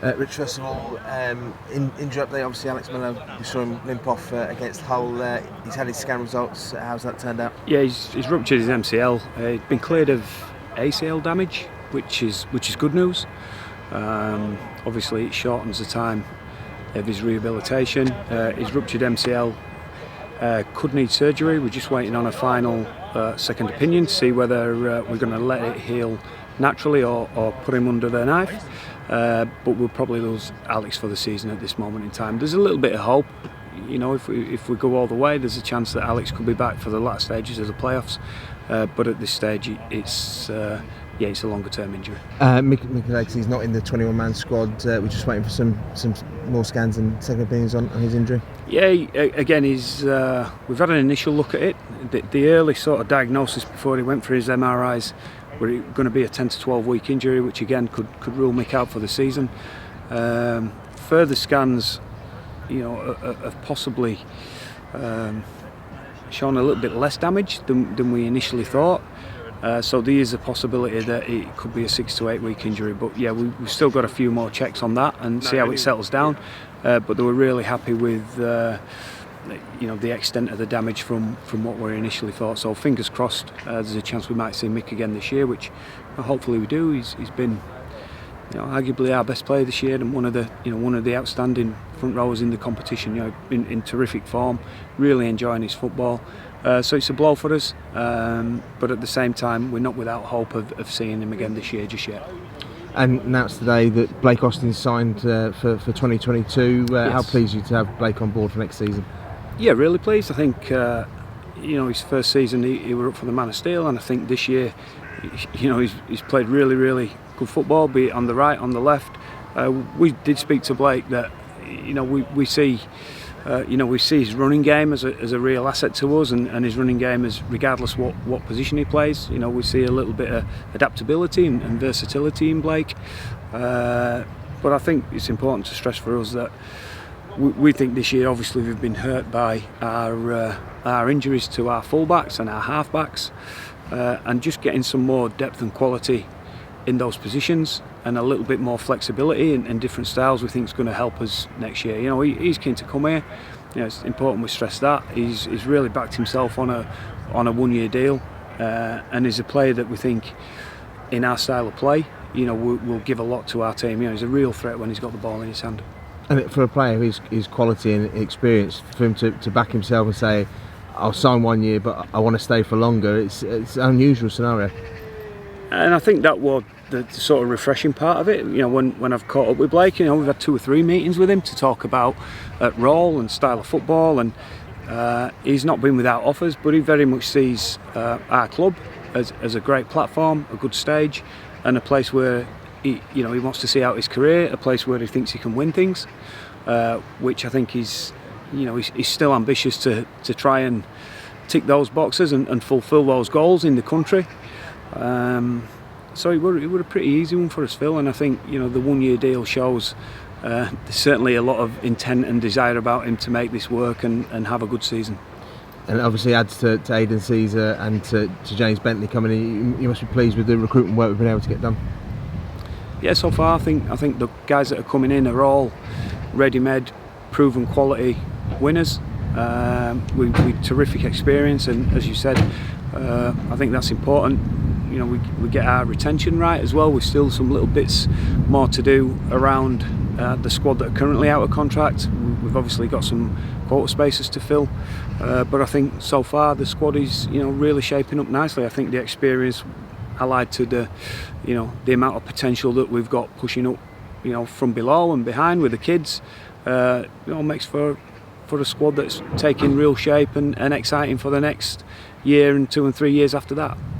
Rich, first of all, injury update. Obviously, Alex Mellor, we saw him limp off against Hull. He's had his scan results. How's that turned out? Yeah, he's ruptured his MCL. He's been cleared of ACL damage, which is good news. Obviously, it shortens the time of his rehabilitation. His ruptured MCL could need surgery. We're just waiting on a final second opinion to see whether we're going to let it heal naturally or put him under the knife. But we'll probably lose Alex for the season at this moment in time. There's a little bit of hope. You know, if we go all the way, there's a chance that Alex could be back for the last stages of the playoffs. But at this stage, it's a longer term injury. Mikolaj, he's not in the 21-man squad. We're just waiting for some more scans and second opinions on his injury. Yeah, again, we've had an initial look at it. The early sort of diagnosis before he went for his MRIs were going to be a 10 to 12 week injury, which again could rule Mick out for the season. Further scans, have possibly shown a little bit less damage than we initially thought. So there is a possibility that it could be a 6 to 8 week injury. But yeah, we've still got a few more checks on that and see how it settles down. But they were really happy with the extent of the damage from what we initially thought. So fingers crossed, there's a chance we might see Mick again this year, which hopefully we do. He's been arguably our best player this year and one of the outstanding front rowers in the competition. In terrific form, really enjoying his football. So it's a blow for us, but at the same time we're not without hope of seeing him again this year just yet. And announced today that Blake Austin's signed for 2022. Yes. How pleased are you to have Blake on board for next season? Yeah, really pleased. I think his first season he were up for the Man of Steel, and I think this year he's played really good football, be it on the right, on the left. We did speak to Blake that we see his running game as a real asset to us, and his running game is regardless what position he plays. We see a little bit of adaptability and versatility in Blake. But I think it's important to stress for us that we think this year obviously we've been hurt by our injuries to our fullbacks and our halfbacks, and just getting some more depth and quality in those positions and a little bit more flexibility and different styles we think is going to help us next year. He's keen to come here. It's important we stress that he's really backed himself on a 1 year deal, and is a player that we think in our style of play will give a lot to our team. He's a real threat when he's got the ball in his hand. And for a player who's quality and experience, for him to back himself and say, I'll sign 1 year but I want to stay for longer, it's an unusual scenario. And I think that was the sort of refreshing part of it. When I've caught up with Blake, we've had 2 or 3 meetings with him to talk about role and style of football, and he's not been without offers, but he very much sees our club as a great platform, a good stage, and a place where he wants to see out his career, a place where he thinks he can win things, which I think he's still ambitious to try and tick those boxes and fulfil those goals in the country. So it were a pretty easy one for us, Phil, and I think the 1 year deal shows there's certainly a lot of intent and desire about him to make this work and have a good season. And it obviously adds to Aidan Caesar and to James Bentley coming in. You must be pleased with the recruitment work we've been able to get done. Yeah, so far I think the guys that are coming in are all ready-made, proven quality winners with terrific experience, and as you said, I think that's important. We get our retention right as well. We've still some little bits more to do around the squad that are currently out of contract. We've obviously got some quota spaces to fill, but I think so far the squad is really shaping up nicely. I think the experience allied to the amount of potential that we've got pushing up from below and behind with the kids makes for a squad that's taking real shape and exciting for the next year and 2 and 3 years after that.